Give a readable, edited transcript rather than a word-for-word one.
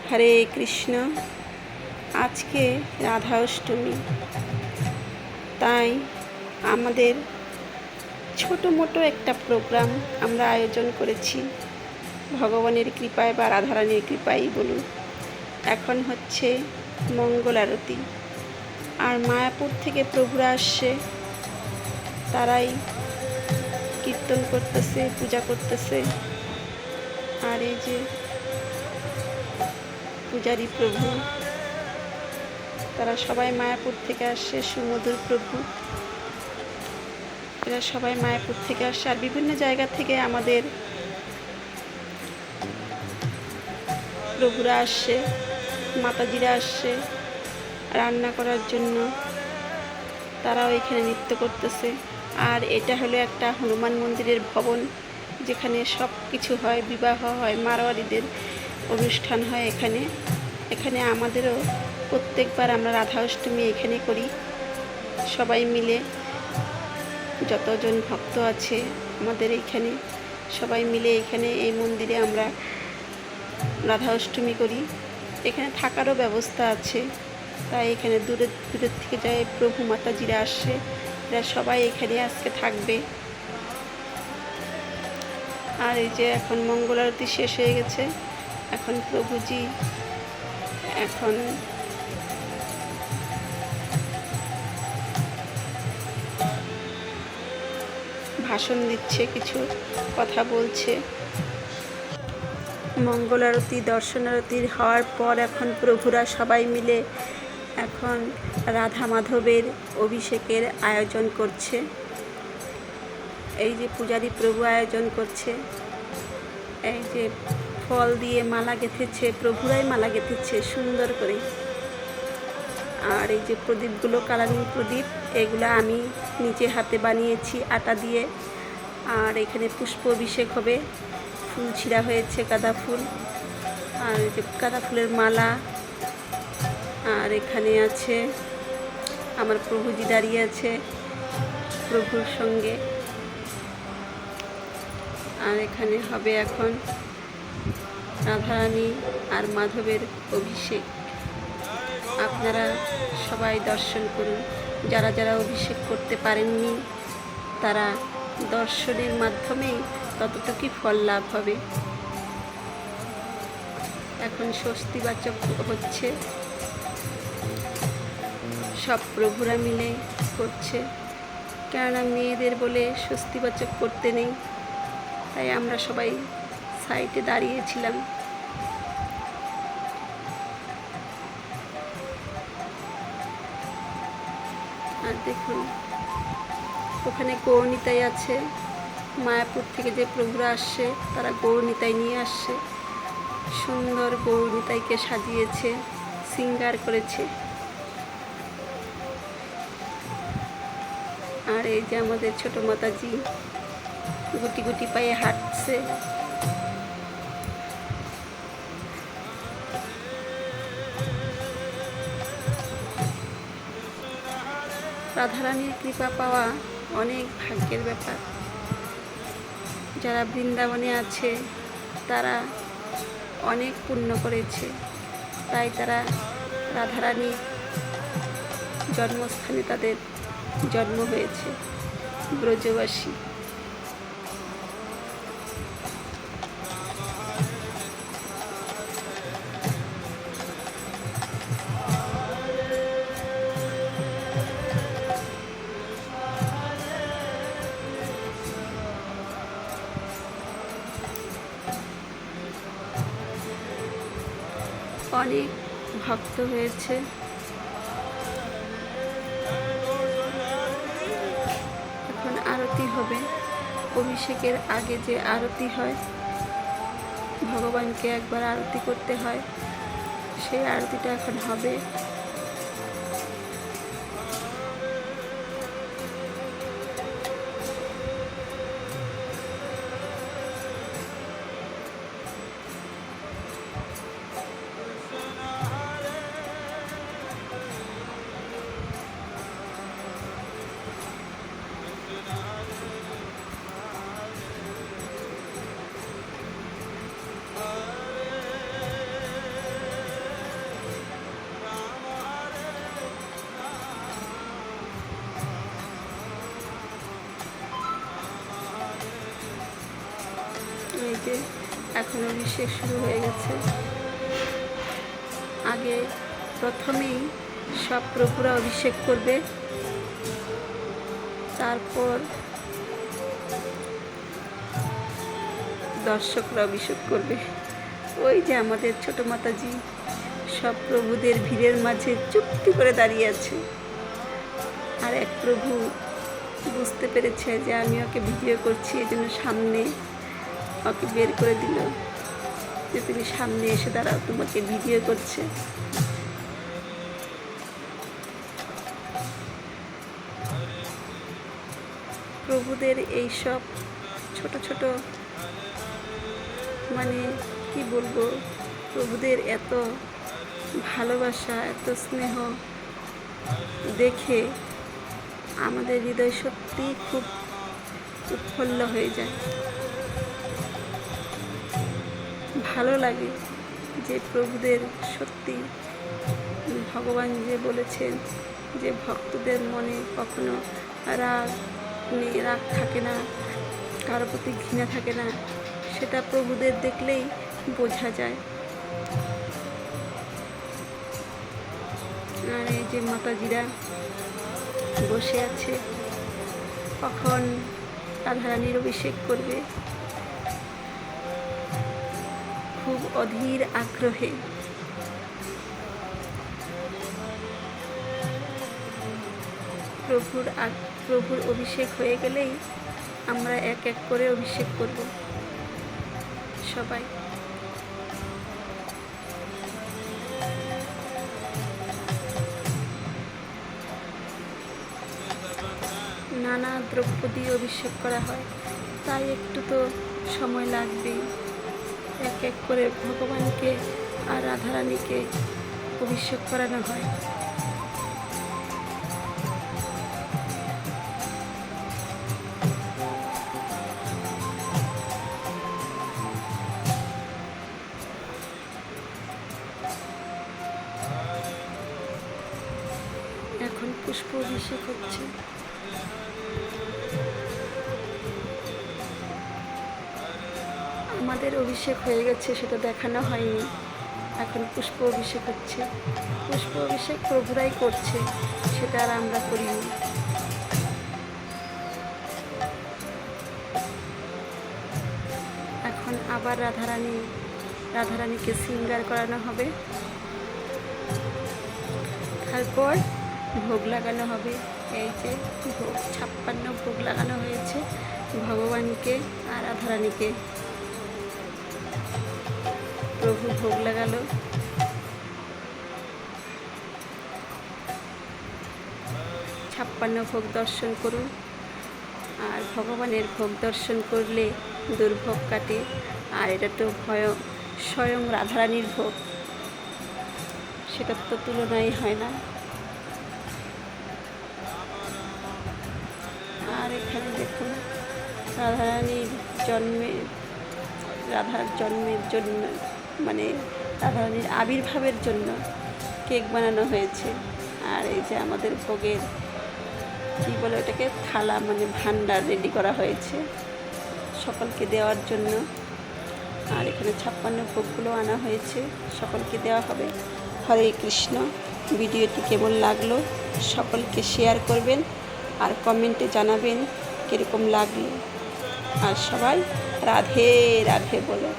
হরে কৃষ্ণ। আজকে রাধা অষ্টমী, তাই আমাদের ছোটো মোটো একটা প্রোগ্রাম আমরা আয়োজন করেছি ভগবানের কৃপায় বা রাধারানীর কৃপাই বলুন। এখন হচ্ছে মঙ্গল আরতি, আর মায়াপুর থেকে প্রভুরা আসছে, তারাই কীর্তন করতেছে, পূজা করতেছে। আর এই যে পূজারী প্রভু, তারা সবাই মায়াপুর থেকে আসছে। সুমধুর প্রভু, এরা সবাই মায়াপুর থেকে আসছে। আর বিভিন্ন জায়গা থেকে আমাদের প্রভুরা আসছে, মাতাজিরা আসছে রান্না করার জন্য। তারাও এখানে নৃত্য করতেছে। আর এটা হলো একটা হনুমান মন্দিরের ভবন, যেখানে সব কিছু হয়, বিবাহ হয়, মারোয়ারিদের অনুষ্ঠান হয় এখানে আমাদেরও প্রত্যেকবার আমরা রাধা অষ্টমী এখানে করি। সবাই মিলে, যতজন ভক্ত আছে আমাদের এইখানে, সবাই মিলে এখানে এই মন্দিরে আমরা রাধা অষ্টমী করি। এখানে থাকারও ব্যবস্থা আছে, তাই এখানে দূরের থেকে যায় প্রভু মাতাজিরা আসে, এরা সবাই এখানে আজকে থাকবে। আর এই যে এখন মঙ্গল আরতি শেষ হয়ে গেছে, এখন প্রভুজি এখন ভাষণ দিচ্ছে, কিছু কথা বলছে। মঙ্গল আরতি, দর্শন আরতির হওয়ার পর এখন প্রভুরা সবাই মিলে এখন রাধা মাধবের অভিষেকের আয়োজন করছে। এই যে পূজারী প্রভু আয়োজন করছে, এই যে ফল দিয়ে মালা গেঁথেছে, প্রভুরাই মালা গেঁথেছে সুন্দর করে। আর এই যে প্রদীপগুলো, কালারিং প্রদীপ, এগুলো আমি নিজে হাতে বানিয়েছি আটা দিয়ে। আর এখানে পুষ্প অভিষেক হবে, ফুল ছিঁড়া হয়েছে, গাঁদা ফুল, আর এই যে গাঁদা ফুলের মালা। আর এখানে আছে আমার প্রভুজি দাঁড়িয়ে আছে প্রভুর সঙ্গে। আর এখানে হবে এখন রাধারানী আর মাধবের অভিষেক। আপনারা সবাই দর্শন করুন। যারা যারা অভিষেক করতে পারেননি, তারা দর্শনের মাধ্যমেই ততটুকুই ফল লাভ হবে। এখন স্বস্তিবাচক হচ্ছে, সব প্রভুরা মিলে করছে। কেননা মেয়েদের বলে স্বস্তিবাচক করতে নেই, তাই আমরা সবাই সাইডে দাঁড়িয়েছিলাম। আর দেখুন ওখানে গৌরনিতাই আছে, মায়াপুর থেকে যে প্রভুরা আসছে তারা গৌরনিতাই নিয়ে আসছে। সুন্দর গৌরনিতাইকে সাজিয়েছে, শৃঙ্গার করেছে। আর এই যে আমাদের ছোট মাতাজি গুটি গুটি পায়ে হাঁটছে। রাধারানীর কৃপা পাওয়া অনেক ভাগ্যের ব্যাপার। যারা বৃন্দাবনে আছে তারা অনেক পুণ্য করেছে, তাই তারা রাধারানীর জন্মস্থানে তাদের জন্ম হয়েছে, ব্রজবাসী। অনেক ভক্ত হয়েছে। এখন আরতি হবে, অভিষেকের আগে যে আরতি হয়, ভগবানকে একবার আরতি করতে হয়, সেই আরতিটা এখন হবে। এখন অভিষেক শুরু হয়ে গেছে। আগে প্রথমেই সব প্রভুরা অভিষেক করবে, তারপর দর্শকরা অভিষেক করবে। ওই যে আমাদের ছোট মাতাজি সব প্রভুদের ভিড়ের মাঝে চুপটি করে দাঁড়িয়ে আছে। আর এক প্রভু বুঝতে পেরেছে যে আমি ওকে ভিডিও করছি, এই জন্য সামনে ওকে বের করে দিল যে তুমি সামনে এসে দাঁড়াও, তোমাকে ভিডিও করছে। প্রভুদের এই সব ছোট ছোট মানে কি বলবো, প্রভুদের এত ভালোবাসা, এত স্নেহ দেখে আমাদের হৃদয় সত্যি খুব উৎফুল্ল হয়ে যায়। ভালো লাগে যে প্রভুদের সত্যি ভগবান যে বলেছেন যে ভক্তদের মনে কখনো রাগ থাকে না, কারো প্রতি ঘৃণা থাকে না, সেটা প্রভুদের দেখলেই বোঝা যায়। আর এই যে মাতাজিরা বসে আছে, কখন রাধারানীর অভিষেক করবে, খুব অধীর আগ্রহে। প্রভুর অভিষেক হয়ে গেলেই আমরা এক এক করে অভিষেক করব সবাই। নানা দ্রব্য দিয়ে অভিষেক করা হয়, তাই একটু তো সময় লাগবেই। এক এক করে ভগবানকে আর রাধারানীকে অভিষেক করানো হয়। এখন পুষ্প অভিষেক হচ্ছে। আমাদের অভিষেক হয়ে গেছে, সেটা দেখানো হয়নি। এখন পুষ্প অভিষেক হচ্ছে। পুষ্প অভিষেক প্রভুরাই করছে, সেটা আর আমরা করিনি। এখন আবার রাধারানীকে শৃঙ্গার করানো হবে, তারপর ভোগ লাগানো হবে। এই যে ভোগ 56 ভোগ লাগানো হয়েছে ভগবানকে আর রাধারানীকে। প্রভু ভোগ লাগালো। 56 ভোগ দর্শন করুন। আর ভগবানের ভোগ দর্শন করলে দুর্ভোগ কাটে। আর এটা তো স্বয়ং রাধারানীর ভোগ, সেটার তো তুলনাই হয় না। আর এখানে দেখুন রাধারানীর রাধার জন্মের জন্য, মানে রাধারানীর আবির্ভাবের জন্য কেক বানানো হয়েছে। আর এই যে আমাদের ভোগের কী বলে ওটাকে, থালা মানে ভান্ডার রেডি করা হয়েছে সকলকে দেওয়ার জন্য। আর এখানে 56 ভোগগুলো আনা হয়েছে, সকলকে দেওয়া হবে। হরে কৃষ্ণ। ভিডিওটি কেমন লাগলো সকলকে শেয়ার করবেন আর কমেন্টে জানাবেন কীরকম লাগলো। আর সবাই রাধে রাধে বলো।